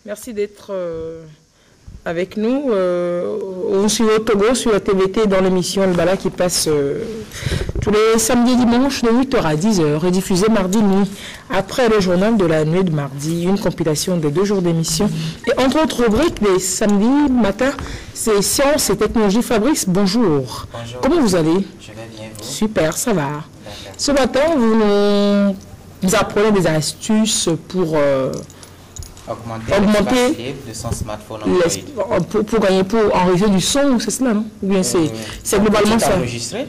Merci d'être avec nous sur Togo, sur la TVT, dans l'émission Le Bala qui passe tous les samedis et dimanches de 8h à 10h, rediffusé mardi nuit. Après le journal de la nuit de mardi, une compilation des 2 jours d'émission. Et entre autres rubriques, les samedis matin, c'est Sciences et Technologies. Fabrice, bonjour. Bonjour. Comment vous allez? Je vais bien, vous? Super, ça va. Ce matin, vous apprenez des astuces pour augmenter l'espace libre de son smartphone pour gagner, pour enregistrer du son, c'est cela, non? Ou bien c'est globalement ça?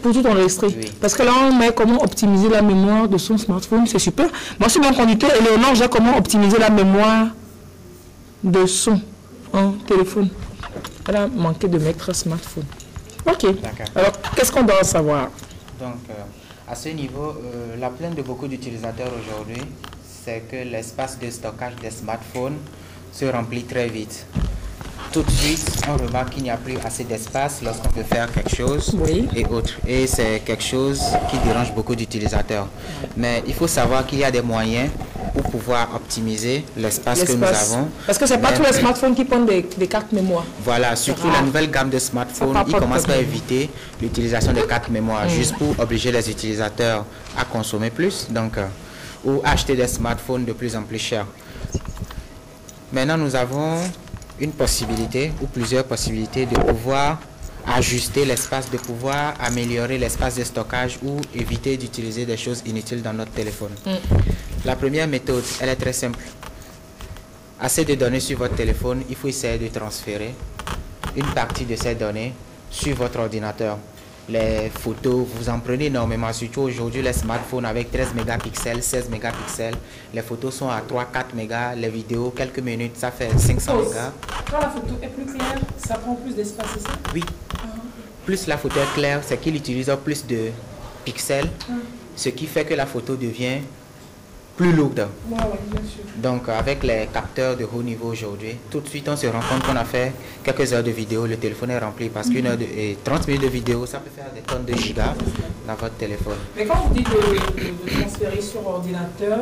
Pour tout enregistrer. Oui. Parce que là, on met comment optimiser la mémoire de son smartphone, c'est super. Moi, je suis mon conducteur et Léonard, j'ai comment optimiser la mémoire de son en téléphone. Elle a manqué de mettre smartphone. Ok. Alors, qu'est-ce qu'on doit savoir? Donc, à ce niveau, la plainte de beaucoup d'utilisateurs aujourd'hui, c'est que l'espace de stockage des smartphones se remplit très vite. Tout de suite, on remarque qu'il n'y a plus assez d'espace lorsqu'on veut faire quelque chose et autres. Et c'est quelque chose qui dérange beaucoup d'utilisateurs. Mais il faut savoir qu'il y a des moyens pour pouvoir optimiser l'espace que nous avons. Parce que ce n'est pas tous les smartphones qui prennent des cartes mémoire. Voilà, surtout la nouvelle gamme de smartphones, ils commencent à éviter l'utilisation des cartes mémoire, juste pour obliger les utilisateurs à consommer plus. Donc, ou acheter des smartphones de plus en plus chers. Maintenant, nous avons une possibilité ou plusieurs possibilités de pouvoir ajuster l'espace, de pouvoir améliorer l'espace de stockage ou éviter d'utiliser des choses inutiles dans notre téléphone. La première méthode, elle est très simple. Assez de données sur votre téléphone, il faut essayer de transférer une partie de ces données sur votre ordinateur. Les photos, vous en prenez énormément, surtout aujourd'hui les smartphones avec 13 mégapixels, 16 mégapixels, les photos sont à 3-4 mégas, les vidéos, quelques minutes, ça fait 500 mégas. Quand la photo est plus claire, ça prend plus d'espace, c'est ça? Oui. Plus la photo est claire, c'est qu'il utilise plus de pixels, ce qui fait que la photo devient plus lourde. Bien sûr. Donc avec les capteurs de haut niveau aujourd'hui, tout de suite on se rend compte qu'on a fait quelques heures de vidéo, le téléphone est rempli parce qu'une heure et 30 minutes de vidéo, ça peut faire des tonnes de gigas dans votre téléphone. Mais quand vous dites de transférer sur ordinateur,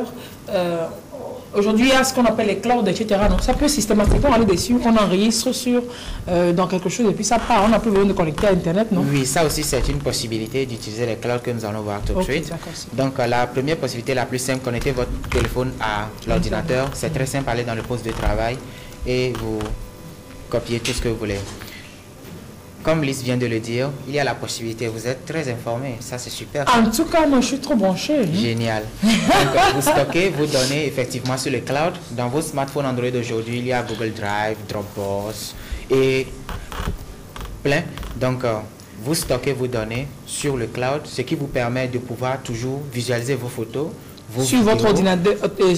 aujourd'hui il y a ce qu'on appelle les clouds, etc. Donc ça peut systématiquement aller dessus, on enregistre sur dans quelque chose et puis ça part, on n'a plus besoin de connecter à Internet, non? Oui, ça aussi c'est une possibilité d'utiliser les clouds que nous allons voir tout de suite. Donc la première possibilité la plus simple, connecter votre téléphone à l'ordinateur, c'est très simple, aller dans le poste de travail et vous copiez tout ce que vous voulez. Comme Lise vient de le dire, il y a la possibilité, vous êtes très informé, ça c'est super. En tout cas, moi je suis trop branché. Génial. Donc, vous stockez vos données effectivement sur le cloud. Dans vos smartphones Android aujourd'hui, il y a Google Drive, Dropbox et plein. Donc, vous stockez vos données sur le cloud, ce qui vous permet de pouvoir toujours visualiser vos photos, sur votre ordinateur,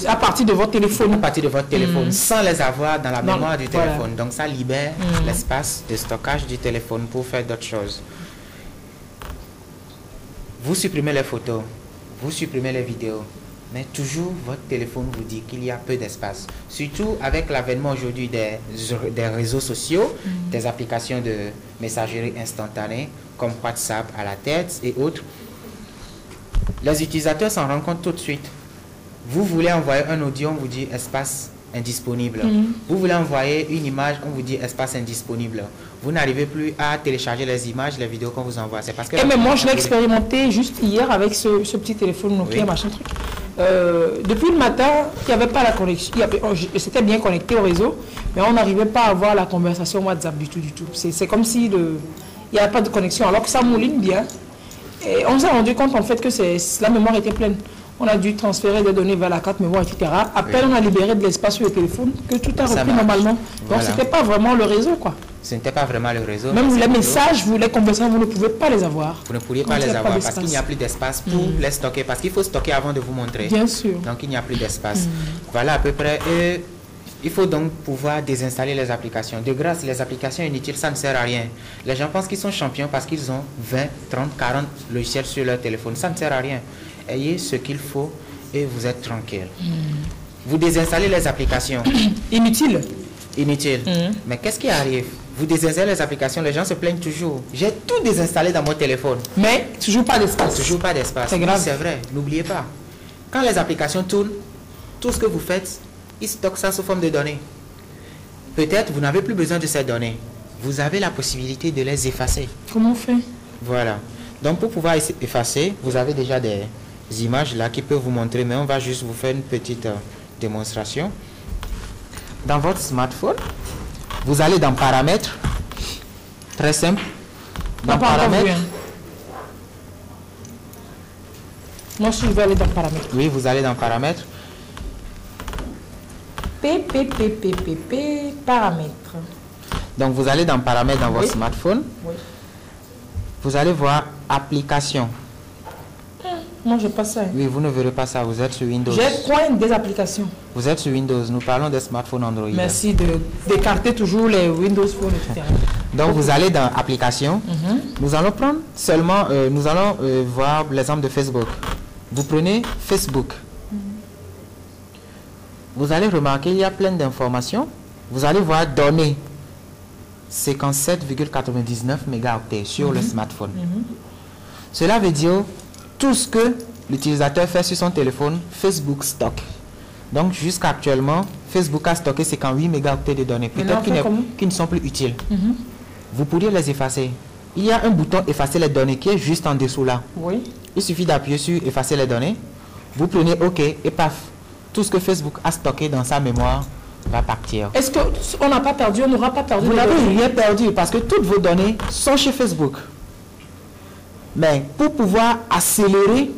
à partir de votre téléphone. À partir de votre téléphone, sans les avoir dans la mémoire du téléphone. Donc ça libère l'espace de stockage du téléphone pour faire d'autres choses. Vous supprimez les photos, vous supprimez les vidéos, mais toujours votre téléphone vous dit qu'il y a peu d'espace. Surtout avec l'avènement aujourd'hui des réseaux sociaux, des applications de messagerie instantanée comme WhatsApp à la tête et autres. Les utilisateurs s'en rendent compte tout de suite. Vous voulez envoyer un audio, on vous dit espace indisponible. Vous voulez envoyer une image, on vous dit espace indisponible. Vous n'arrivez plus à télécharger les images, les vidéos qu'on vous envoie. C'est parce que mais moi, je l'ai expérimenté juste hier avec ce petit téléphone Nokia, machin truc. Depuis le matin, il n'y avait pas la connexion. C'était bien connecté au réseau, mais on n'arrivait pas à avoir la conversation WhatsApp du tout. C'est comme si il n'y avait pas de connexion, alors que ça mouline bien. Et on s'est rendu compte en fait que la mémoire était pleine. On a dû transférer des données vers la carte mémoire, etc. À peine on a libéré de l'espace sur le téléphone que tout a repris normalement. Donc ce n'était pas vraiment le réseau, quoi. Ce n'était pas vraiment le réseau. Même les messages, les conversations, vous ne pouvez pas les avoir. Vous ne pourriez pas les avoir parce qu'il n'y a plus d'espace pour les stocker. Parce qu'il faut stocker avant de vous montrer. Bien sûr. Donc il n'y a plus d'espace. Voilà à peu près. Il faut donc pouvoir désinstaller les applications. De grâce, les applications inutiles, ça ne sert à rien. Les gens pensent qu'ils sont champions parce qu'ils ont 20, 30, 40 logiciels sur leur téléphone. Ça ne sert à rien. Ayez ce qu'il faut et vous êtes tranquille. Vous désinstallez les applications. Inutiles. Inutiles. Mais qu'est-ce qui arrive? Vous désinstallez les applications, les gens se plaignent toujours. J'ai tout désinstallé dans mon téléphone. Mais toujours pas d'espace. Toujours pas d'espace. C'est grave. C'est vrai, n'oubliez pas. Quand les applications tournent, tout ce que vous faites, ils stockent ça sous forme de données. peut-être vous n'avez plus besoin de ces données. Vous avez la possibilité de les effacer. Comment on fait? Voilà. Donc pour pouvoir effacer, vous avez déjà des images là qui peuvent vous montrer, mais on va juste vous faire une petite démonstration. Dans votre smartphone, vous allez dans paramètres. Très simple. Dans paramètres. Moi, je vais aller dans paramètres. Oui, vous allez dans paramètres. Paramètres. Donc vous allez dans paramètres dans votre smartphone. Oui. Vous allez voir applications. Moi, je pas ça. Oui, vous ne verrez pas ça. Vous êtes sur Windows. J'ai point des applications. Vous êtes sur Windows. Nous parlons des smartphones Android. Merci d'écarter toujours les Windows Phone, etc. Donc vous allez dans applications. Nous allons prendre seulement, nous allons voir l'exemple de Facebook. Vous prenez Facebook. Vous allez remarquer qu'il y a plein d'informations. Vous allez voir données 57,99 mégaoctets sur le smartphone. Cela veut dire tout ce que l'utilisateur fait sur son téléphone, Facebook stocke. Donc jusqu'à actuellement, Facebook a stocké 58 mégaoctets de données, peut-être qui ne sont plus utiles. Vous pourriez les effacer. Il y a un bouton effacer les données qui est juste en dessous là. Oui. Il suffit d'appuyer sur effacer les données. Vous prenez OK et paf. Tout ce que Facebook a stocké dans sa mémoire va partir. Est-ce qu'on n'a pas perdu, on n'aura pas perdu? Vous n'avez rien perdu parce que toutes vos données sont chez Facebook. Mais pour pouvoir accélérer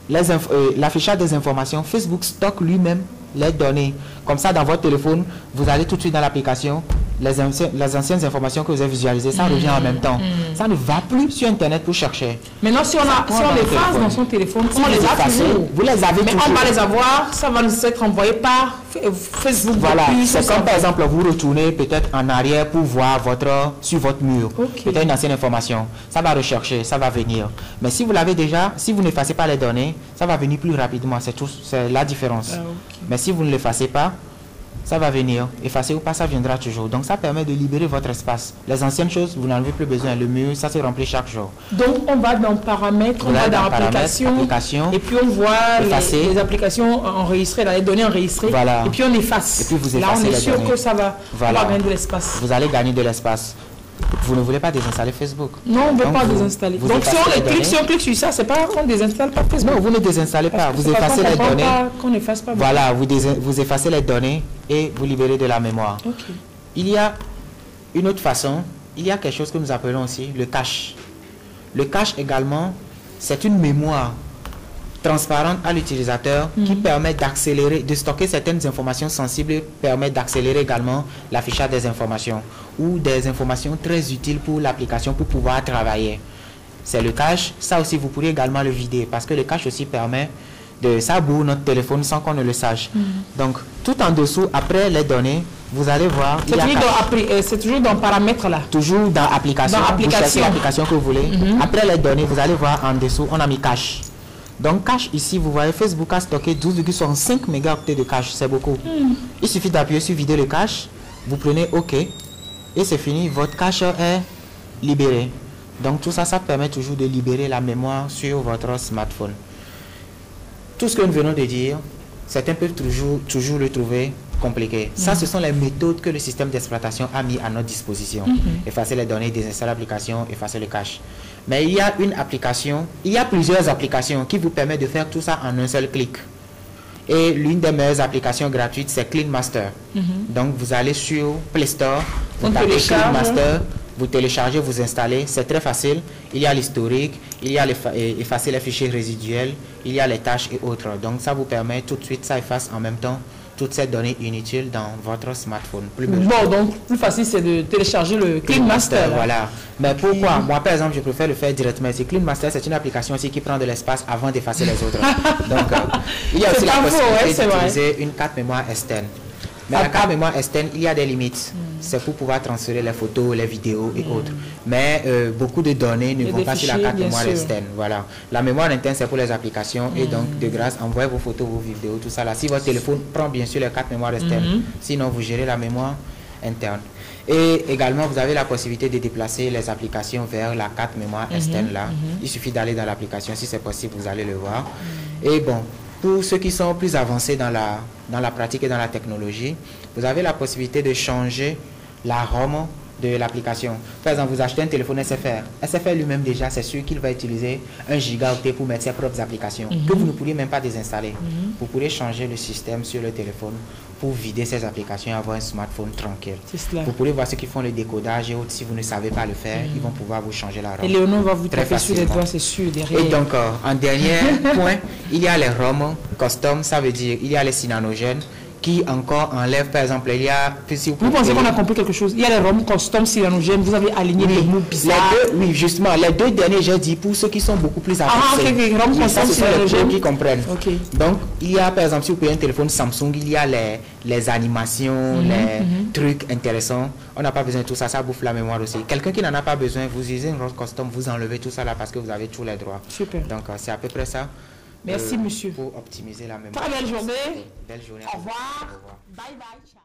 l'affichage des informations, Facebook stocke lui-même les données. Comme ça, dans votre téléphone, vous allez tout de suite dans l'application, les anciennes informations que vous avez visualisées, ça revient en même temps. Ça ne va plus sur Internet pour chercher. Maintenant, si on les efface dans son téléphone, on les a toujours. Vous les avez mais toujours. On va les avoir, ça va nous être envoyé par Facebook. Voilà, c'est comme par exemple, vous retournez peut-être en arrière pour voir sur votre mur, peut-être une ancienne information. Ça va rechercher, ça va venir. Mais si vous l'avez déjà, si vous n'effacez pas les données, ça va venir plus rapidement, c'est la différence. Mais si vous ne l'effacez pas, ça va venir. Effacer ou pas, ça viendra toujours. Donc ça permet de libérer votre espace. Les anciennes choses, vous n'en avez plus besoin. Le mur, ça se remplit chaque jour. Donc on va dans paramètres, on va dans applications, et puis on voit les applications enregistrées, les données enregistrées, voilà. Et puis on efface. Et puis vous effacez. Là on est sûr données. Que ça va, voilà. On va gagner de l'espace. Vous allez gagner de l'espace. Vous ne voulez pas désinstaller Facebook? Non, on ne veut pas désinstaller. Donc si on clique sur ça, c'est pas qu'on ne désinstalle pas Facebook. Non, vous ne désinstallez pas. Vous effacez les données. Qu'on n'efface pas. Voilà, vous effacez les données et vous libérez de la mémoire. Il y a une autre façon. Il y a quelque chose que nous appelons aussi le cache. Le cache également, c'est une mémoire transparente à l'utilisateur qui permet d'accélérer, de stocker certaines informations sensibles et permet d'accélérer également l'affichage des informations ou des informations très utiles pour l'application pour pouvoir travailler. C'est le cache. Ça aussi, vous pourriez également le vider parce que le cache aussi permet de ça bourre notre téléphone sans qu'on ne le sache. Donc, tout en dessous, après les données, vous allez voir. C'est toujours dans paramètres là. Toujours dans application. Vous cherchez l'application que vous voulez. Après les données, vous allez voir en dessous, on a mis cache. Donc cache ici, vous voyez, Facebook a stocké 12,65 mégaoctets de cache, c'est beaucoup. Il suffit d'appuyer sur vider le cache, vous prenez OK et c'est fini, votre cache est libéré. Donc tout ça, ça permet toujours de libérer la mémoire sur votre smartphone. Tout ce que nous venons de dire, certains peuvent toujours le trouver compliqué. Ça, ce sont les méthodes que le système d'exploitation a mis à notre disposition. Effacer les données, désinstaller l'application, effacer le cache. Mais il y a une application, il y a plusieurs applications qui vous permettent de faire tout ça en un seul clic. Et l'une des meilleures applications gratuites, c'est Clean Master. Donc, vous allez sur Play Store, vous tapez Clean Master, vous téléchargez, vous installez, c'est très facile. Il y a l'historique, il y a effacer les fichiers résiduels, il y a les tâches et autres. Donc, ça vous permet tout de suite, ça efface en même temps toutes ces données inutiles dans votre smartphone. Donc plus facile c'est de télécharger le Clean Master. Voilà. Mais pourquoi? Moi par exemple je préfère le faire directement. Clean Master c'est une application aussi qui prend de l'espace avant d'effacer les autres. Donc il y a aussi la possibilité d'utiliser une carte mémoire externe. Mais la carte mémoire externe, il y a des limites. C'est pour pouvoir transférer les photos, les vidéos et autres. Mais beaucoup de données ne vont pas sur la carte mémoire externe. Voilà. La mémoire interne, c'est pour les applications. Et donc, de grâce, envoyez vos photos, vos vidéos, tout ça là. Si votre téléphone prend bien sûr la carte mémoire externe, sinon vous gérez la mémoire interne. Et également, vous avez la possibilité de déplacer les applications vers la carte mémoire externe là. Il suffit d'aller dans l'application. Si c'est possible, vous allez le voir. Et bon, pour ceux qui sont plus avancés dans la dans la pratique et dans la technologie, vous avez la possibilité de changer la ROM de l'application. Par exemple, vous achetez un téléphone SFR. SFR lui-même déjà, c'est sûr qu'il va utiliser 1 gigaoctet pour mettre ses propres applications que vous ne pourriez même pas désinstaller. Vous pourrez changer le système sur le téléphone pour vider ces applications et avoir un smartphone tranquille. Vous pourrez voir ceux qui font le décodage et autres. Si vous ne savez pas le faire, ils vont pouvoir vous changer la ROM. Et Léonore va vous taper sur les doigts, c'est sûr, derrière. Et donc, en dernier point, il y a les ROM custom, ça veut dire il y a les cyanogènes qui encore enlèvent, par exemple, il y a... Si vous pensez qu'on a compris quelque chose? Il y a les ROM custom cyanogènes, vous avez aligné des mots bizarres. Oui, justement, les deux derniers, j'ai dit, pour ceux qui sont beaucoup plus avancés. ROM custom cyanogènes qui comprennent. Donc, il y a, par exemple, si vous prenez un téléphone Samsung, il y a les animations, les trucs intéressants. On n'a pas besoin de tout ça, ça bouffe la mémoire aussi. Quelqu'un qui n'en a pas besoin, vous utilisez une ROM custom, vous enlevez tout ça là parce que vous avez tous les droits. Super. Donc, c'est à peu près ça. Merci, monsieur. Pour optimiser la mémoire. Très belle journée. Belle journée. Au revoir. Bye bye. Ciao.